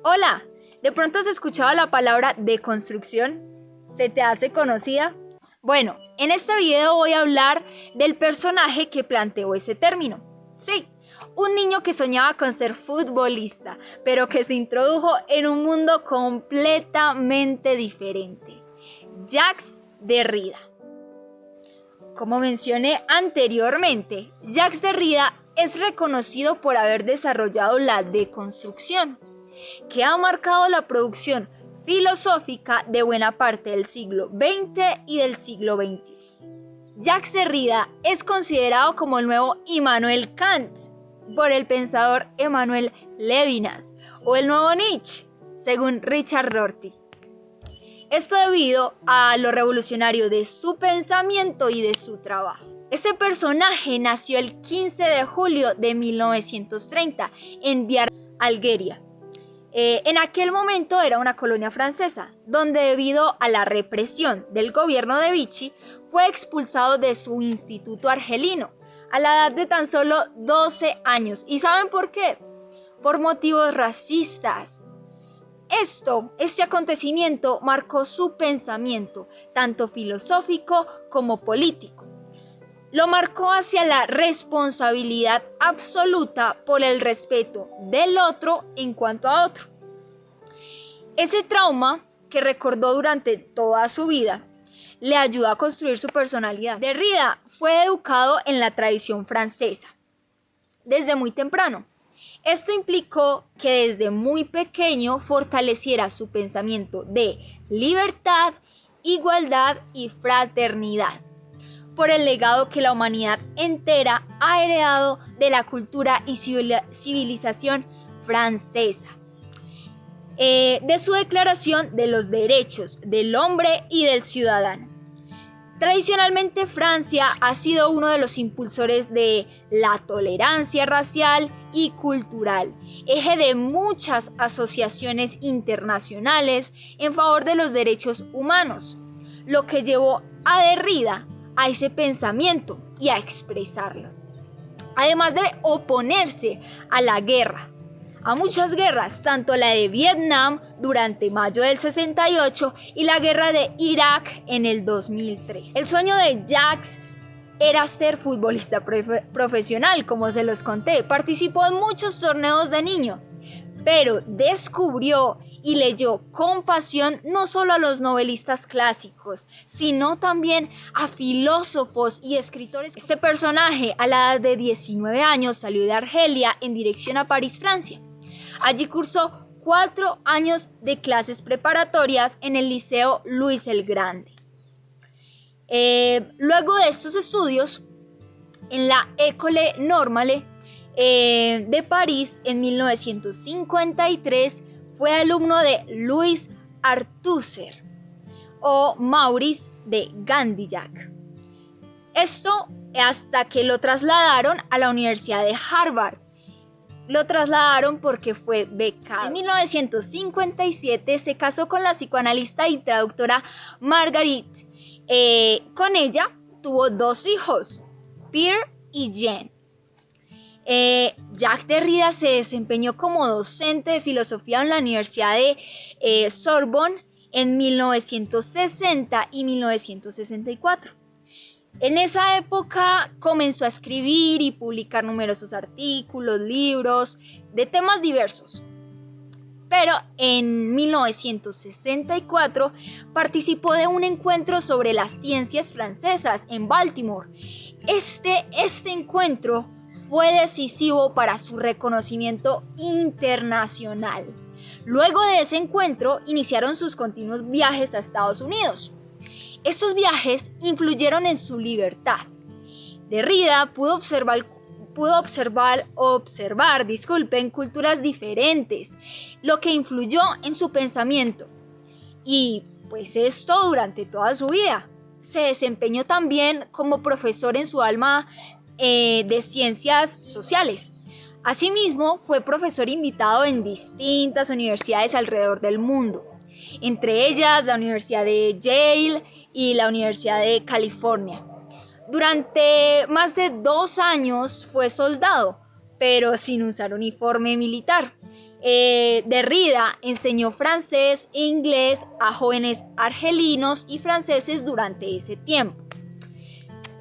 Hola, ¿de pronto has escuchado la palabra deconstrucción? ¿Se te hace conocida? Bueno, en este video voy a hablar del personaje que planteó ese término. Sí, un niño que soñaba con ser futbolista, pero que se introdujo en un mundo completamente diferente. Jacques Derrida. Como mencioné anteriormente, Jacques Derrida es reconocido por haber desarrollado la deconstrucción, que ha marcado la producción filosófica de buena parte del siglo XX y del siglo XXI. Jacques Derrida es considerado como el nuevo Immanuel Kant por el pensador Emmanuel Levinas o el nuevo Nietzsche, según Richard Rorty. Esto debido a lo revolucionario de su pensamiento y de su trabajo. Este personaje nació el 15 de julio de 1930 en Biar, Algeria. En aquel momento era una colonia francesa, donde debido a la represión del gobierno de Vichy, fue expulsado de su instituto argelino a la edad de tan solo 12 años. ¿Y saben por qué? Por motivos racistas. Este acontecimiento marcó su pensamiento, tanto filosófico como político. Lo marcó hacia la responsabilidad absoluta por el respeto del otro en cuanto a otro. Ese trauma que recordó durante toda su vida le ayudó a construir su personalidad. Derrida fue educado en la tradición francesa desde muy temprano. Esto implicó que desde muy pequeño fortaleciera su pensamiento de libertad, igualdad y fraternidad, por el legado que la humanidad entera ha heredado de la cultura y civilización francesa, de su declaración de los derechos del hombre y del ciudadano. Tradicionalmente Francia ha sido uno de los impulsores de la tolerancia racial y cultural, eje de muchas asociaciones internacionales en favor de los derechos humanos, lo que llevó a Derrida a ese pensamiento y a expresarlo. Además de oponerse a la guerra, a muchas guerras, tanto la de Vietnam durante mayo del 68 y la guerra de Irak en el 2003. El sueño de Jacques era ser futbolista profesional, como se los conté. Participó en muchos torneos de niño, pero descubrió y leyó con pasión no solo a los novelistas clásicos, sino también a filósofos y escritores. Este personaje, a la edad de 19 años, salió de Argelia en dirección a París, Francia. Allí cursó 4 años de clases preparatorias en el Liceo Louis el Grande. Luego de estos estudios, en la École Normale de París, en 1953, fue alumno de Louis Althusser o Maurice de Gandillac. Esto hasta que lo trasladaron a la Universidad de Harvard. Lo trasladaron porque fue becado. En 1957 se casó con la psicoanalista y traductora Marguerite. Con ella tuvo 2 hijos, Pierre y Jean. Jacques Derrida se desempeñó como docente de filosofía en la Universidad de Sorbonne en 1960 y 1964. En esa época comenzó a escribir y publicar numerosos artículos, libros de temas diversos. Pero en 1964 participó de un encuentro sobre las ciencias francesas en Baltimore. Este encuentro fue decisivo para su reconocimiento internacional. Luego de ese encuentro iniciaron sus continuos viajes a Estados Unidos. Estos viajes influyeron en su libertad. Derrida pudo observar culturas diferentes, lo que influyó en su pensamiento. Y pues esto durante toda su vida. Se desempeñó también como profesor en su alma de ciencias sociales. Asimismo, fue profesor invitado en distintas universidades alrededor del mundo, entre ellas la Universidad de Yale y la Universidad de California. Durante más de 2 años fue soldado, pero sin usar uniforme militar. Derrida enseñó francés e inglés a jóvenes argelinos y franceses durante ese tiempo.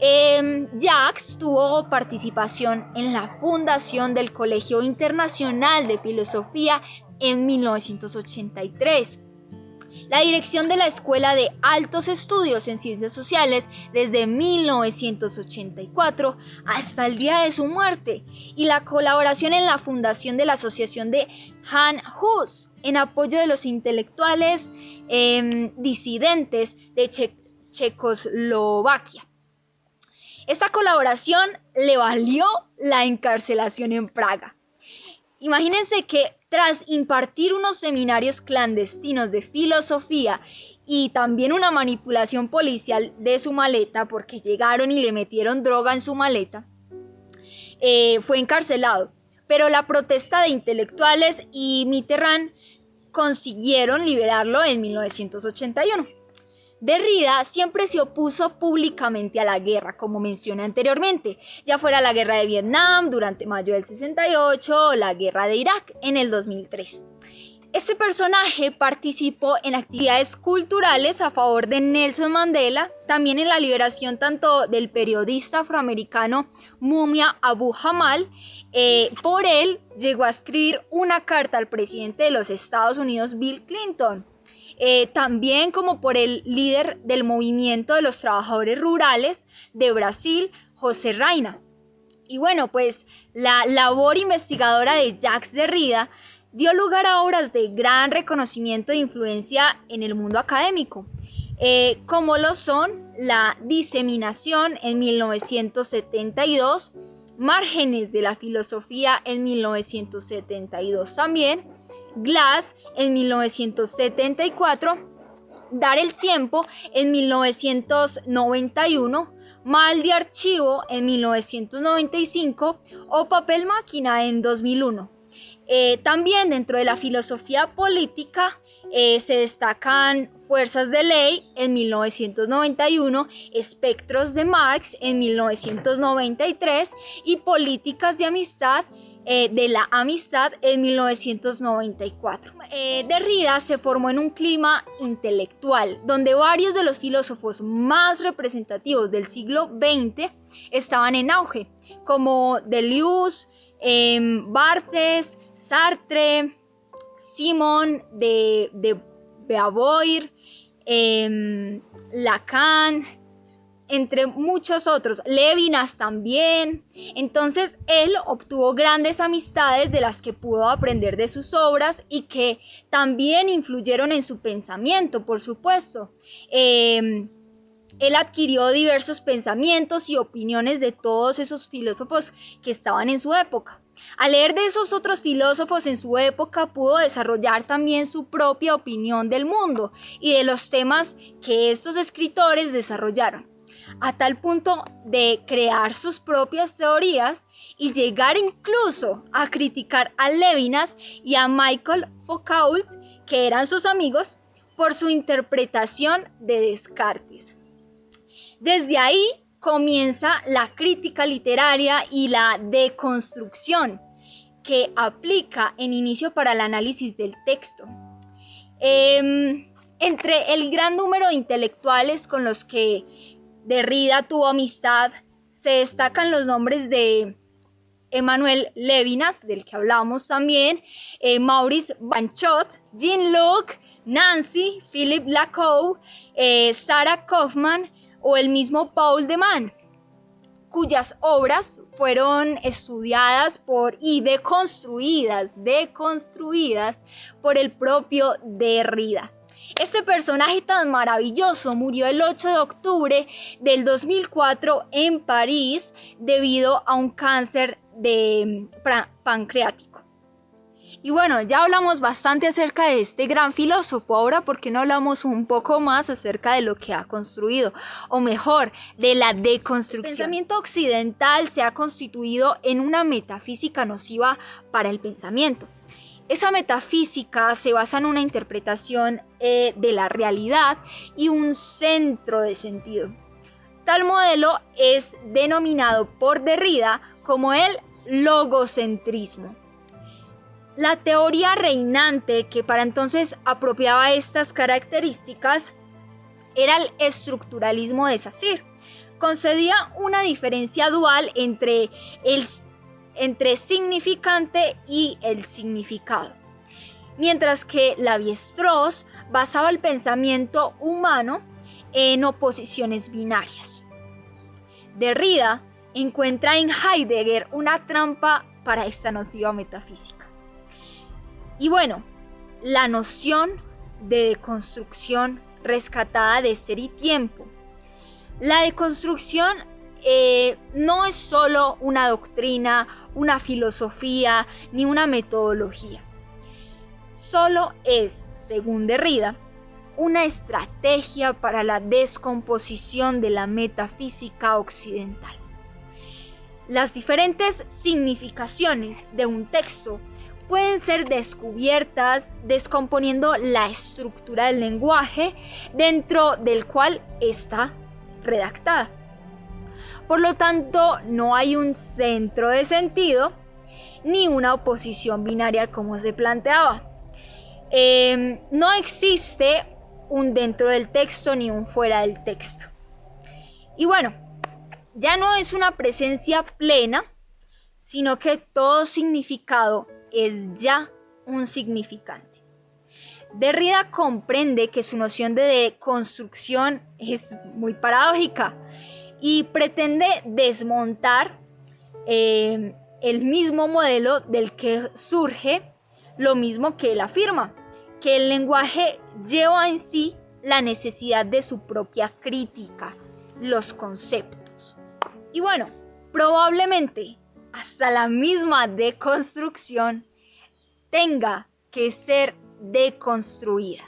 Jacques tuvo participación en la fundación del Colegio Internacional de Filosofía en 1983. La dirección de la Escuela de Altos Estudios en Ciencias Sociales desde 1984 hasta el día de su muerte, y la colaboración en la fundación de la Asociación de Han Hus en apoyo de los intelectuales disidentes de Checoslovaquia. Esta colaboración le valió la encarcelación en Praga. Imagínense que tras impartir unos seminarios clandestinos de filosofía y también una manipulación policial de su maleta, porque llegaron y le metieron droga en su maleta, fue encarcelado. Pero la protesta de intelectuales y Mitterrand consiguieron liberarlo en 1981. Derrida siempre se opuso públicamente a la guerra, como mencioné anteriormente, ya fuera la guerra de Vietnam durante mayo del 68 o la guerra de Irak en el 2003. Este personaje participó en actividades culturales a favor de Nelson Mandela, también en la liberación tanto del periodista afroamericano Mumia Abu Jamal. Por él llegó a escribir una carta al presidente de los Estados Unidos, Bill Clinton. También como por el líder del movimiento de los trabajadores rurales de Brasil, José Reina. Y bueno, pues la labor investigadora de Jacques Derrida dio lugar a obras de gran reconocimiento e influencia en el mundo académico, como lo son La diseminación en 1972, Márgenes de la filosofía en 1972 también, Glass en 1974, Dar el tiempo en 1991, Mal de archivo en 1995 o Papel máquina en 2001. También dentro de la filosofía política se destacan Fuerzas de ley en 1991, Espectros de Marx en 1993 y Políticas de amistad de la amistad en 1994. Derrida se formó en un clima intelectual donde varios de los filósofos más representativos del siglo XX estaban en auge, como Deleuze, Barthes, Sartre, Simone de Beauvoir, Lacan, entre muchos otros, Levinas también. Entonces él obtuvo grandes amistades de las que pudo aprender de sus obras y que también influyeron en su pensamiento, por supuesto. Él adquirió diversos pensamientos y opiniones de todos esos filósofos que estaban en su época. Al leer de esos otros filósofos en su época, pudo desarrollar también su propia opinión del mundo y de los temas que estos escritores desarrollaron, a tal punto de crear sus propias teorías y llegar incluso a criticar a Levinas y a Michel Foucault, que eran sus amigos, por su interpretación de Descartes. Desde ahí comienza la crítica literaria y la deconstrucción, que aplica en inicio para el análisis del texto. Entre el gran número de intelectuales con los que Derrida tuvo amistad, se destacan los nombres de Emmanuel Levinas, del que hablamos también, Maurice Blanchot, Jean-Luc Nancy, Philippe Lacour, Sarah Kaufman o el mismo Paul de Man, cuyas obras fueron estudiadas y deconstruidas por el propio Derrida. Este personaje tan maravilloso murió el 8 de octubre del 2004 en París debido a un cáncer de pancreático. Y bueno, ya hablamos bastante acerca de este gran filósofo. Ahora, ¿por qué no hablamos un poco más acerca de lo que ha construido? O mejor, de la deconstrucción. El pensamiento occidental se ha constituido en una metafísica nociva para el pensamiento. Esa metafísica se basa en una interpretación de la realidad y un centro de sentido. Tal modelo es denominado por Derrida como el logocentrismo. La teoría reinante que para entonces apropiaba estas características era el estructuralismo de Saussure. Concedía una diferencia dual entre significante y el significado, mientras que Lévi-Strauss basaba el pensamiento humano en oposiciones binarias. Derrida encuentra en Heidegger una trampa para esta nociva metafísica. Y bueno, la noción de deconstrucción rescatada de Ser y Tiempo. La deconstrucción no es solo una doctrina, una filosofía ni una metodología. Solo es, según Derrida, una estrategia para la descomposición de la metafísica occidental. Las diferentes significaciones de un texto pueden ser descubiertas descomponiendo la estructura del lenguaje dentro del cual está redactada. Por lo tanto, no hay un centro de sentido ni una oposición binaria como se planteaba. No existe un dentro del texto ni un fuera del texto. Y bueno, ya no es una presencia plena, sino que todo significado es ya un significante. Derrida comprende que su noción de deconstrucción es muy paradójica y pretende desmontar el mismo modelo del que surge lo mismo que él afirma, que el lenguaje lleva en sí la necesidad de su propia crítica, los conceptos. Y bueno, probablemente hasta la misma deconstrucción tenga que ser deconstruida.